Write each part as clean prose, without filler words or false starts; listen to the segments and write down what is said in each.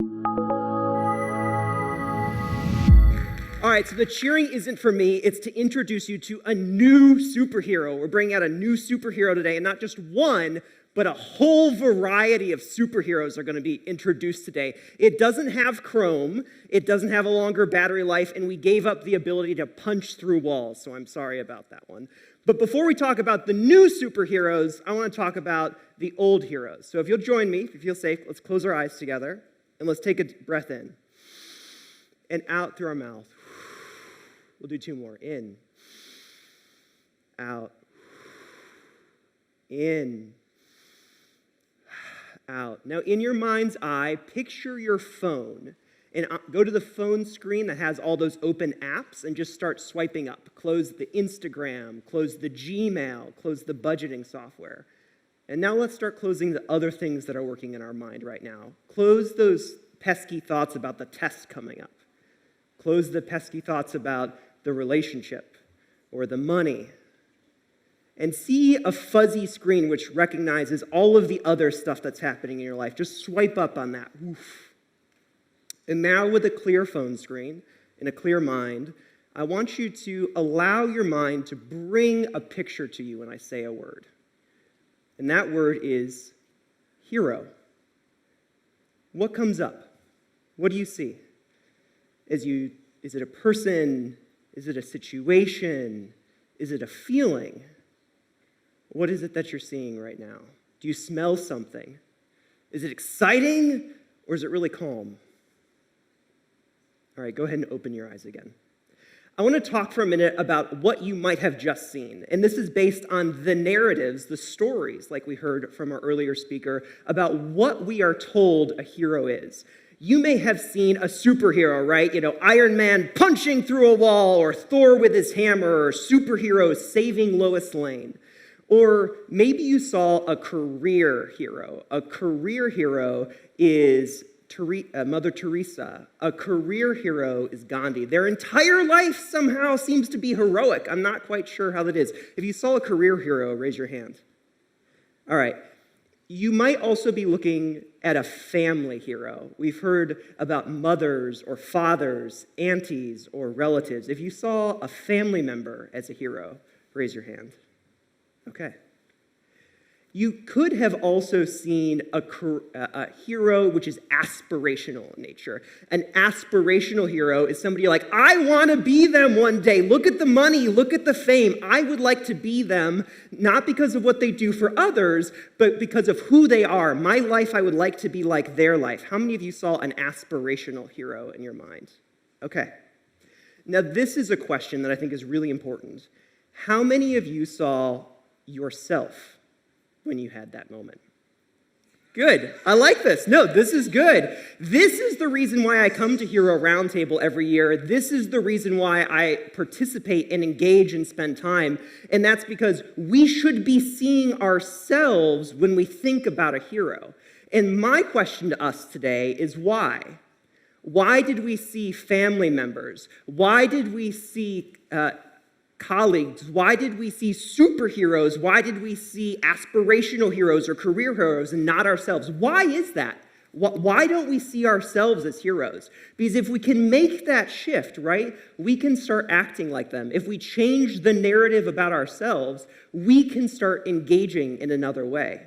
All right, so the cheering isn't for me. It's to introduce you to a new superhero. We're bringing out a new superhero today, and not just one, but a whole variety of superheroes are going to be introduced today. It doesn't have chrome, it doesn't have a longer battery life, and we gave up the ability to punch through walls, so I'm sorry about that one. But before we talk about the new superheroes, I want to talk about the old heroes. So if you'll join me, if you feel safe, let's close our eyes together, and let's take a breath in and out through our mouth. We'll do two more. In, out, in, out. Now, in your mind's eye, picture your phone and go to the phone screen that has all those open apps and just start swiping up. Close the Instagram, close the Gmail, close the budgeting software. And now let's start closing the other things that are working in our mind right now. Close those pesky thoughts about the test coming up. Close the pesky thoughts about the relationship or the money. And see a fuzzy screen which recognizes all of the other stuff that's happening in your life. Just swipe up on that. Oof. And now with a clear phone screen and a clear mind, I want you to allow your mind to bring a picture to you when I say a word. And that word is hero. What comes up? What do you see? Is it a person? Is it a situation? Is it a feeling? What is it that you're seeing right now? Do you smell something? Is it exciting or is it really calm? All right, go ahead and open your eyes again. I want to talk for a minute about what you might have just seen. And this is based on the narratives, the stories, like we heard from our earlier speaker, about what we are told a hero is. You may have seen a superhero, right? Iron Man punching through a wall, or Thor with his hammer, or superheroes saving Lois Lane. Or maybe you saw a career hero. A career hero is Mother Teresa. A career hero is Gandhi. Their entire life somehow seems to be heroic. I'm not quite sure how that is. If you saw a career hero, raise your hand. All right. You might also be looking at a family hero. We've heard about mothers or fathers, aunties or relatives. If you saw a family member as a hero, raise your hand. Okay. You could have also seen a hero which is aspirational in nature. An aspirational hero is somebody like, I want to be them one day. Look at the money, look at the fame. I would like to be them, not because of what they do for others, but because of who they are. My life, I would like to be like their life. How many of you saw an aspirational hero in your mind? Okay. Now, this is a question that I think is really important. How many of you saw yourself when you had that moment? Good. I like this. No, this is good. This is the reason why I come to Hero Roundtable every year. This is the reason why I participate and engage and spend time. And that's because we should be seeing ourselves when we think about a hero. And my question to us today is why? Why did we see family members? Why did we see colleagues? Why did we see superheroes? Why did we see aspirational heroes or career heroes and not ourselves? Why is that? Why don't we see ourselves as heroes? Because if we can make that shift, right, we can start acting like them. If we change the narrative about ourselves, we can start engaging in another way.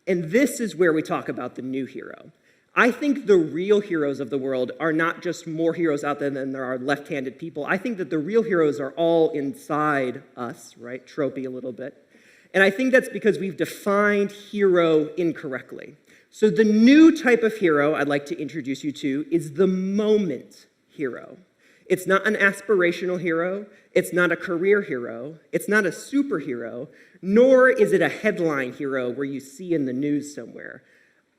And this is where we talk about the new hero. I think the real heroes of the world are not just more heroes out there than there are left-handed people. I think that the real heroes are all inside us, right? Tropey a little bit. And I think that's because we've defined hero incorrectly. So the new type of hero I'd like to introduce you to is the moment hero. It's not an aspirational hero. It's not a career hero. It's not a superhero. Nor is it a headline hero where you see in the news somewhere.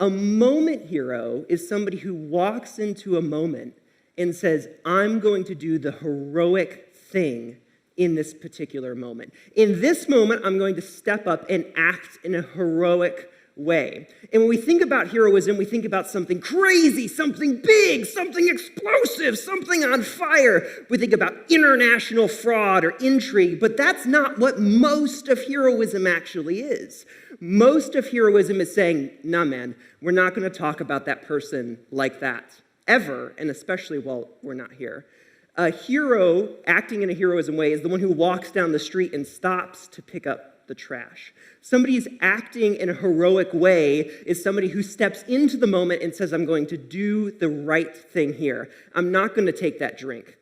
A moment hero is somebody who walks into a moment and says, I'm going to do the heroic thing in this particular moment. In this moment, I'm going to step up and act in a heroic way. And when we think about heroism, we think about something crazy, something big, something explosive, something on fire. We think about international fraud or intrigue, but that's not what most of heroism actually is. Most of heroism is saying, nah, man, we're not going to talk about that person like that, ever, and especially while we're not here. A hero acting in a heroism way is the one who walks down the street and stops to pick up the trash. Somebody who's acting in a heroic way is somebody who steps into the moment and says, I'm going to do the right thing here. I'm not going to take that drink.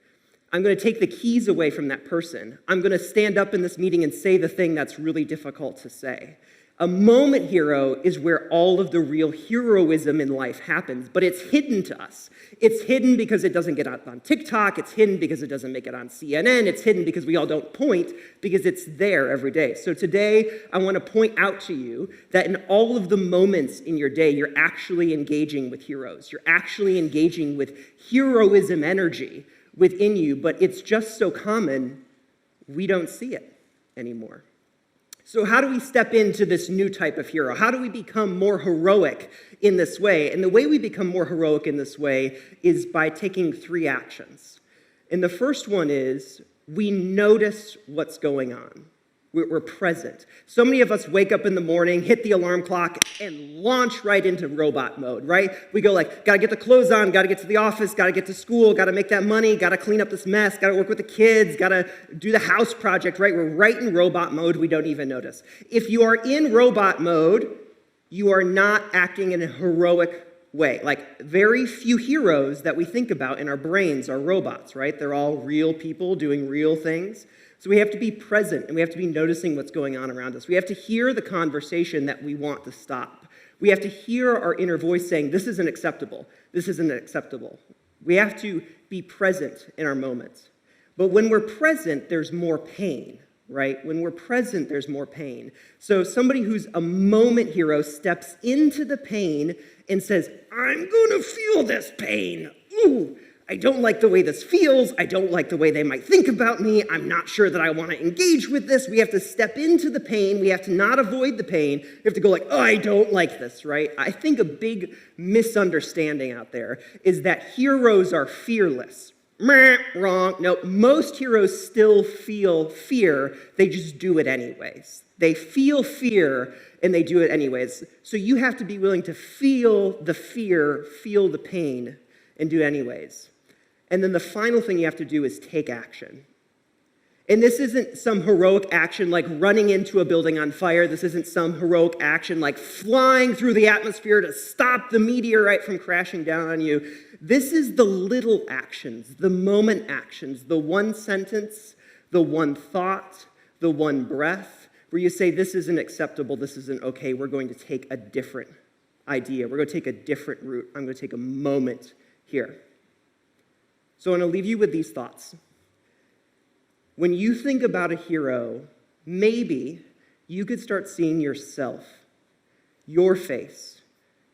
I'm going to take the keys away from that person. I'm going to stand up in this meeting and say the thing that's really difficult to say. A moment hero is where all of the real heroism in life happens, but it's hidden to us. It's hidden because it doesn't get out on TikTok. It's hidden because it doesn't make it on CNN. It's hidden because we all don't point, because it's there every day. So today, I want to point out to you that in all of the moments in your day, you're actually engaging with heroes. You're actually engaging with heroism energy within you, but it's just so common, we don't see it anymore. So how do we step into this new type of hero? How do we become more heroic in this way? And the way we become more heroic in this way is by taking 3 actions. And the first one is we notice what's going on. We're present. So many of us wake up in the morning, hit the alarm clock, and launch right into robot mode, right? We go like, gotta get the clothes on, gotta get to the office, gotta get to school, gotta make that money, gotta clean up this mess, gotta work with the kids, gotta do the house project, right? We're right in robot mode, we don't even notice. If you are in robot mode, you are not acting in a heroic way. Like, very few heroes that we think about in our brains are robots, right? They're all real people doing real things. So we have to be present, and we have to be noticing what's going on around us. We have to hear the conversation that we want to stop. We have to hear our inner voice saying, this isn't acceptable. This isn't acceptable. We have to be present in our moments. But when we're present, there's more pain, right? When we're present, there's more pain. So somebody who's a moment hero steps into the pain and says, I'm going to feel this pain. Ooh. I don't like the way this feels. I don't like the way they might think about me. I'm not sure that I want to engage with this. We have to step into the pain. We have to not avoid the pain. We have to go like, oh, I don't like this, right? I think a big misunderstanding out there is that heroes are fearless. Wrong. No, most heroes still feel fear. They just do it anyways. They feel fear and they do it anyways. So you have to be willing to feel the fear, feel the pain, and do it anyways. And then the final thing you have to do is take action. And this isn't some heroic action like running into a building on fire. This isn't some heroic action like flying through the atmosphere to stop the meteorite from crashing down on you. This is the little actions, the moment actions, the one sentence, the one thought, the one breath, where you say, this isn't acceptable, this isn't okay, we're going to take a different idea. We're going to take a different route. I'm going to take a moment here. So I want to leave you with these thoughts. When you think about a hero, maybe you could start seeing yourself, your face,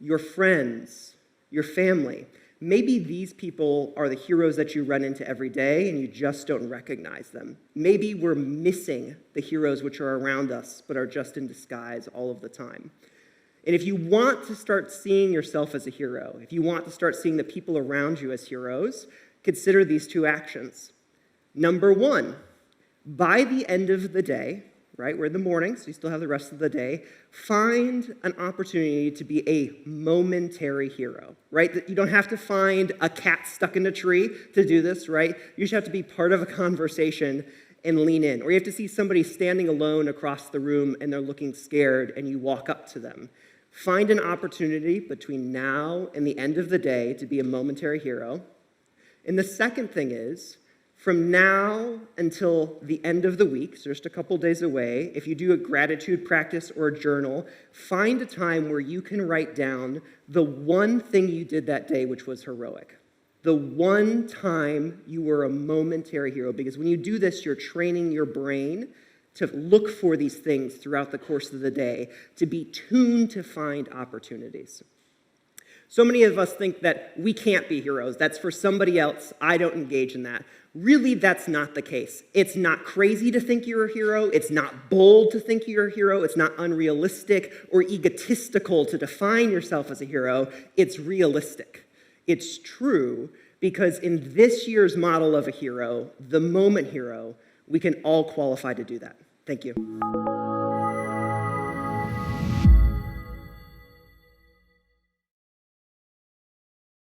your friends, your family. Maybe these people are the heroes that you run into every day and you just don't recognize them. Maybe we're missing the heroes which are around us but are just in disguise all of the time. And if you want to start seeing yourself as a hero, if you want to start seeing the people around you as heroes, consider these 2 actions. Number 1, by the end of the day, right, we're in the morning, so you still have the rest of the day, find an opportunity to be a momentary hero, right? That you don't have to find a cat stuck in a tree to do this, right? You just have to be part of a conversation and lean in. Or you have to see somebody standing alone across the room and they're looking scared and you walk up to them. Find an opportunity between now and the end of the day to be a momentary hero. And the second thing is, from now until the end of the week, so just a couple days away, if you do a gratitude practice or a journal, find a time where you can write down the one thing you did that day which was heroic. The one time you were a momentary hero. Because when you do this, you're training your brain to look for these things throughout the course of the day, to be tuned to find opportunities. So many of us think that we can't be heroes. That's for somebody else. I don't engage in that. Really, that's not the case. It's not crazy to think you're a hero. It's not bold to think you're a hero. It's not unrealistic or egotistical to define yourself as a hero. It's realistic. It's true because in this year's model of a hero, the moment hero, we can all qualify to do that. Thank you.